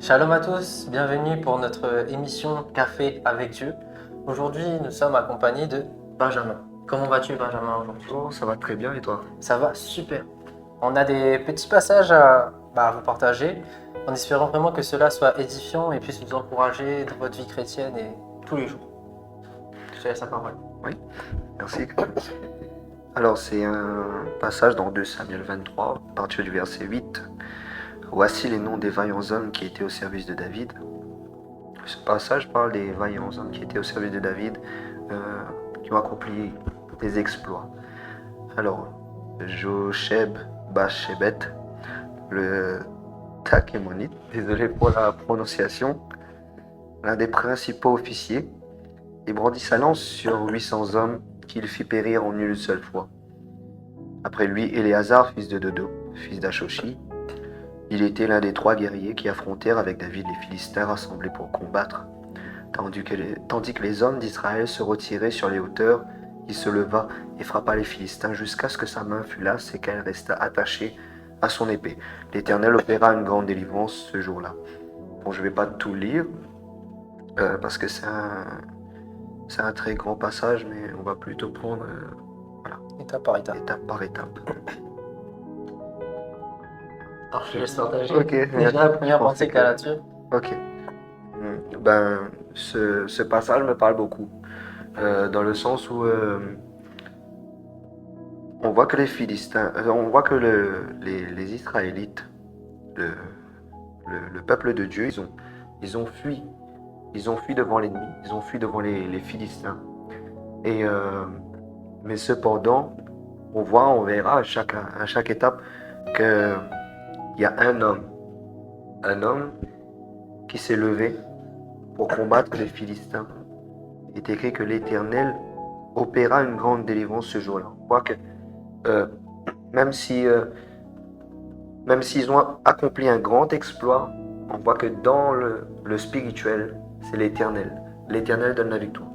Shalom à tous, bienvenue pour notre émission Café avec Dieu. Aujourd'hui, nous sommes accompagnés de Benjamin. Comment vas-tu, Benjamin, aujourd'hui? Oh, ça va très bien et toi? Ça va super. On a des petits passages à vous partager, en espérant vraiment que cela soit édifiant et puisse vous encourager dans votre vie chrétienne et tous les jours. Je te laisse la parole. Oui, merci. Alors, c'est un passage dans 2 Samuel 23, à partir du verset 8. Voici les noms des vaillants hommes qui étaient au service de David. Ce passage parle des vaillants hommes qui étaient au service de David, qui ont accompli des exploits. Alors, Josheb Bashebet, le Takémonite, désolé pour la prononciation, l'un des principaux officiers, il brandit sa lance sur 800 hommes qu'il fit périr en une seule fois. Après lui, Éléazar, fils de Dodo, fils d'Ashoshi, il était l'un des 3 guerriers qui affrontèrent avec David les Philistins rassemblés pour combattre. Tandis que les hommes d'Israël se retiraient sur les hauteurs, il se leva et frappa les Philistins jusqu'à ce que sa main fût lasse et qu'elle resta attachée à son épée. L'Éternel opéra une grande délivrance ce jour-là. Bon, je ne vais pas tout lire, parce que c'est un très grand passage, mais on va plutôt prendre Étape par étape. étape par étape. Alors, je te laisse partager. Ok. Déjà, la première pensée que tu as là-dessus. Ok. Ben, ce passage me parle beaucoup, dans le sens où on voit que les Philistins, on voit que les Israélites, le peuple de Dieu, ils ont fui devant l'ennemi, ils ont fui devant les Philistins. Et mais cependant, on verra à chaque étape qu'il y a un homme qui s'est levé pour combattre les Philistins. Il est écrit que l'Éternel opéra une grande délivrance ce jour-là. On voit que même s'ils ont accompli un grand exploit, on voit que dans le spirituel, c'est l'Éternel. L'Éternel donne la victoire.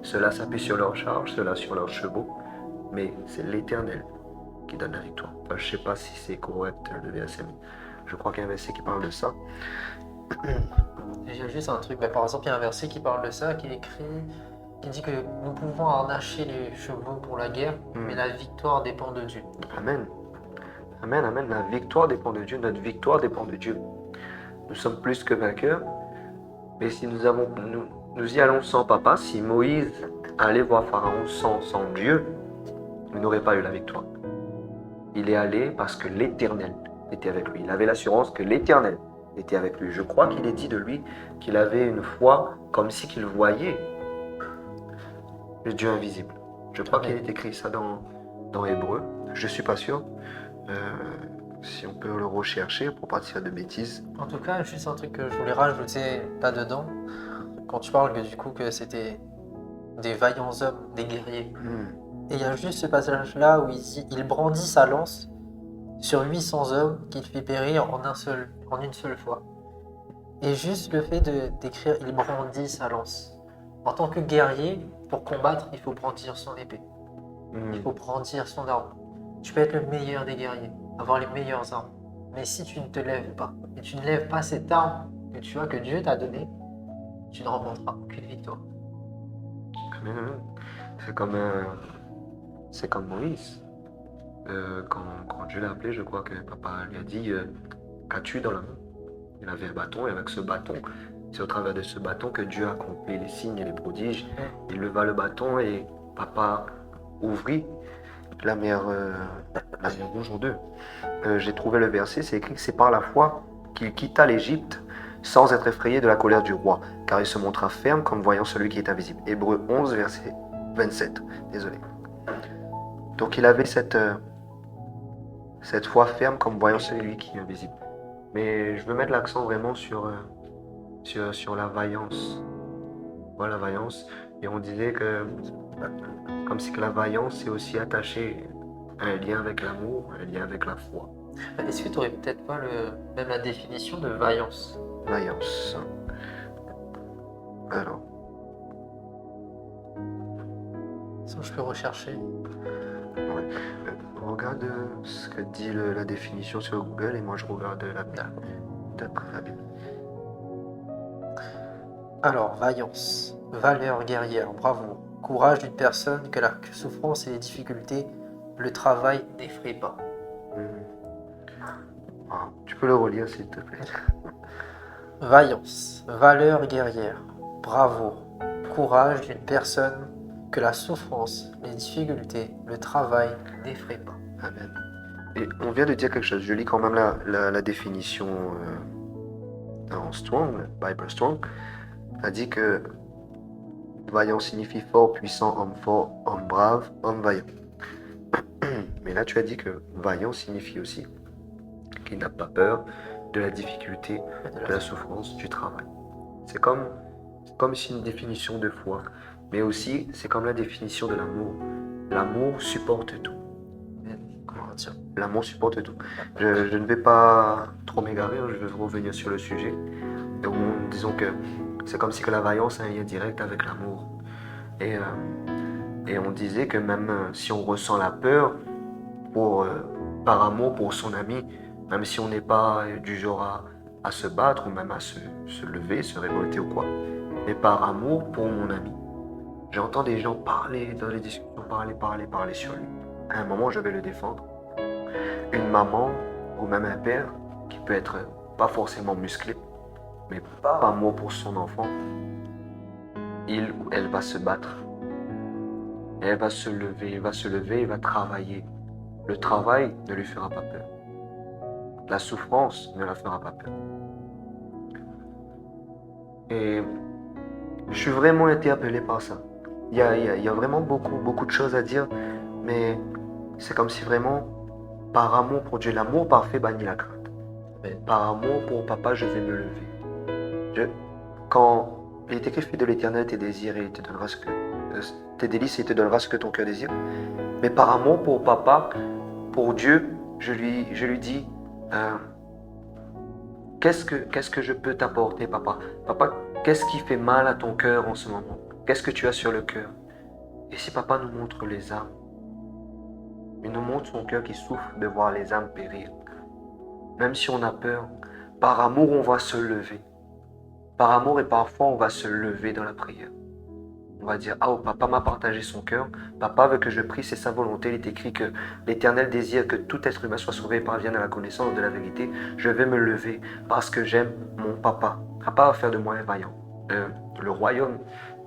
Ceux-là s'appuient sur leurs charges, ceux-là sur leurs chevaux, mais c'est l'Éternel qui donne la victoire. Enfin, je ne sais pas si c'est correct le verset, mais je crois qu'il y a un verset qui parle de ça. Il y a juste un truc, mais par exemple, il y a un verset qui parle de ça, qui est écrit, qui dit que nous pouvons harnacher les chevaux pour la guerre, mais la victoire dépend de Dieu. Amen. Amen, amen. La victoire dépend de Dieu, notre victoire dépend de Dieu. Nous sommes plus que vainqueurs, mais si nous y allons sans papa, si Moïse allait voir Pharaon sans Dieu, il n'aurait pas eu la victoire. Il est allé parce que l'Éternel était avec lui. Il avait l'assurance que l'Éternel était avec lui. Je crois qu'il est dit de lui qu'il avait une foi comme si qu'il voyait le Dieu invisible. Je crois qu'il est écrit ça dans Hébreu. Je ne suis pas sûr. Si on peut le rechercher pour pas dire de bêtises. En tout cas, juste un truc que je voulais rajouter là-dedans, quand tu parles du coup que c'était des vaillants hommes, des guerriers. Et il y a juste ce passage-là où il dit, il brandit sa lance sur 800 hommes qu'il fit périr en une seule fois. Et juste le fait d'écrire, il brandit sa lance. En tant que guerrier, pour combattre, il faut brandir son épée. Il faut brandir son arme. Tu peux être le meilleur des guerriers, avoir les meilleures armes. Mais si tu ne te lèves pas, et tu ne lèves pas cette arme que tu vois que Dieu t'a donnée, tu ne remporteras aucune victoire. C'est comme Moïse. Quand Dieu l'a appelé, je crois que papa lui a dit qu'as-tu dans la main? Il avait un bâton, et avec ce bâton, c'est au travers de ce bâton que Dieu a accompli les signes et les prodiges. Il leva le bâton et papa ouvrit la mer rouge en deux. J'ai trouvé le verset, c'est écrit que c'est par la foi qu'il quitta l'Égypte sans être effrayé de la colère du roi, car il se montra ferme comme voyant celui qui est invisible. Hébreu 11, verset 27. Désolé. Donc il avait cette foi ferme comme voyant celui qui est invisible. Mais je veux mettre l'accent vraiment sur la vaillance. Voilà, la vaillance. Et on disait que comme si que la vaillance est aussi attachée à un lien avec l'amour, un lien avec la foi. Est-ce que tu aurais peut-être pas même la définition de vaillance? Vaillance. Alors. Ça, je peux rechercher. Ouais. Regarde ce que dit la définition sur Google et moi je regarde la Bible. D'après la Bible. Alors, vaillance, valeur guerrière, bravoure, courage d'une personne que la souffrance et les difficultés, le travail n'effraient pas. Tu peux le relire, s'il te plaît. Vaillance, valeur guerrière, bravoure, courage d'une personne que la souffrance, les difficultés, le travail n'effraient pas. Amen. Et on vient de dire quelque chose. Je lis quand même la définition dans Strong, Bible Strong. A dit que vaillant signifie fort, homme brave, homme vaillant. Mais là, tu as dit que vaillant signifie aussi qu'il n'a pas peur de la difficulté, de la souffrance, du travail. C'est comme si une définition de foi, mais aussi c'est comme la définition de l'amour. L'amour supporte tout. Comment dire? L'amour supporte tout. Je ne vais pas trop m'égarer, je vais revenir sur le sujet. Donc, disons que c'est comme si que la vaillance a un lien direct avec l'amour. Et on disait que même si on ressent la peur par amour pour son ami, même si on n'est pas du genre à se battre ou même à se lever, se révolter ou quoi, mais par amour pour mon ami. J'entends des gens parler dans les discussions, parler sur lui. À un moment, je vais le défendre. Une maman ou même un père qui peut être pas forcément musclé, mais par amour pour son enfant, il ou elle va se battre. Elle va se lever, il va travailler. Le travail ne lui fera pas peur. La souffrance ne la fera pas peur. Et je suis vraiment interpellé par ça. Il y a vraiment beaucoup de choses à dire, mais c'est comme si vraiment, par amour pour Dieu, l'amour parfait bannit la crainte. Par amour pour papa, je vais me lever. Quand il est écrit, fais de l'Éternel tes désirs et il te donnera tes délices et il te donnera ce que ton cœur désire. Mais par amour pour papa, pour Dieu, je lui dis, qu'est-ce que je peux t'apporter, papa? Papa, qu'est-ce qui fait mal à ton cœur en ce moment? Qu'est-ce que tu as sur le cœur? Et si papa nous montre les âmes, il nous montre son cœur qui souffre de voir les âmes périr. Même si on a peur, par amour, on va se lever. Par amour et parfois, on va se lever dans la prière. On va dire, oh, papa m'a partagé son cœur. Papa veut que je prie, c'est sa volonté. Il est écrit que l'Éternel désire que tout être humain soit sauvé et parvienne à la connaissance de la vérité. Je vais me lever parce que j'aime mon papa. Papa va faire de moi un vaillant. Le royaume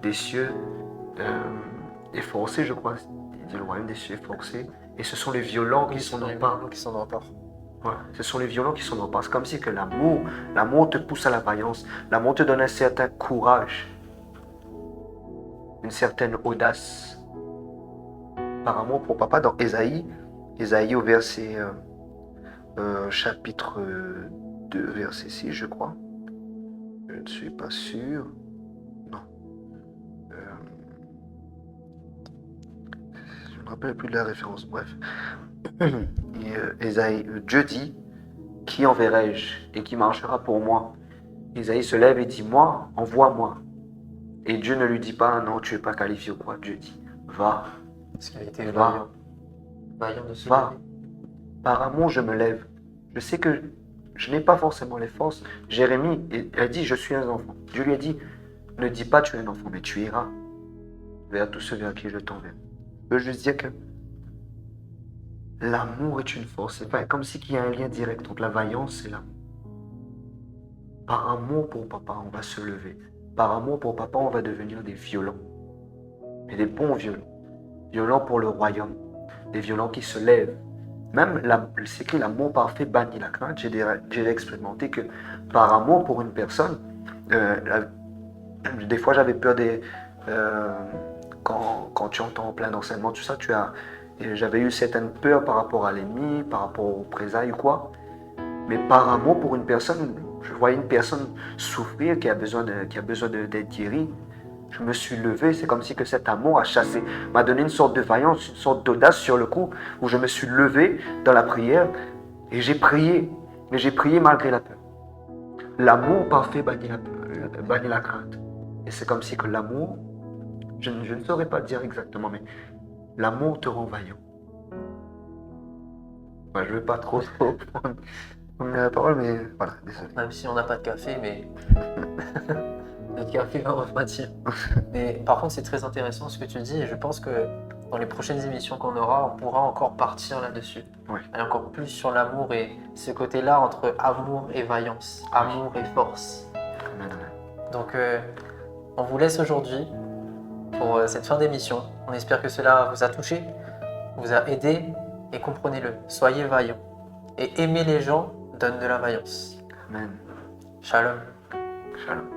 des cieux est forcé, je crois. Il dit le royaume des cieux est forcé. Et ce sont les violents qui s'en emparent. Ouais, ce sont les violents qui s'en emparent. C'est comme si que l'amour te pousse à la vaillance. L'amour te donne un certain courage, une certaine audace. Par amour pour papa, dans Ésaïe au verset chapitre 2, verset 6, je crois. Je ne suis pas sûr. Non. Je ne me rappelle plus de la référence. Bref. Dieu dit, qui enverrai-je et qui marchera pour moi? Ésaïe se lève et dit, moi, envoie-moi. Et Dieu ne lui dit pas, non, tu n'es pas qualifié ou quoi. Dieu dit, va. Parce qu'il a été va. vaillant de se Va. lever. Par amour, je me lève. Je sais que je n'ai pas forcément les forces. Jérémie a dit, je suis un enfant. Dieu lui a dit, ne dis pas tu es un enfant, mais tu iras vers tous ceux vers qui je t'enverrai. Je veux juste dire que l'amour est une force. C'est comme s'il y a un lien direct entre la vaillance et l'amour. Par amour pour papa, on va se lever. Par amour pour papa, on va devenir des violents. Mais des bons violents. Violents pour le royaume. Des violents qui se lèvent. Même, c'est écrit, l'amour parfait bannit la crainte. J'ai déjà expérimenté que par amour pour une personne, des fois j'avais peur quand tu entends plein d'enseignements, tout ça, j'avais eu certaines peurs par rapport à l'ennemi, par rapport aux présailles ou quoi. Mais par amour pour une personne, je voyais une personne souffrir, qui a besoin d'être guérie. Je me suis levé, c'est comme si que cet amour m'a donné une sorte de vaillance, une sorte d'audace sur le coup, où je me suis levé dans la prière et j'ai prié. Mais j'ai prié malgré la peur. L'amour parfait bannit la crainte. Et c'est comme si que l'amour, je ne saurais pas dire exactement, mais l'amour te rend vaillant. Je ne veux pas trop prendre la parole, mais voilà, désolé. Même si on n'a pas de café, mais de votre café va refroidir. Mais par contre, c'est très intéressant ce que tu dis et je pense que dans les prochaines émissions qu'on aura, on pourra encore partir là-dessus. Oui. Aller encore plus sur l'amour et ce côté-là entre amour et vaillance, amour et force. Amen. Donc, on vous laisse aujourd'hui pour cette fin d'émission. On espère que cela vous a touché, vous a aidé et comprenez-le. Soyez vaillants et aimer les gens donne de la vaillance. Amen. Shalom. Shalom.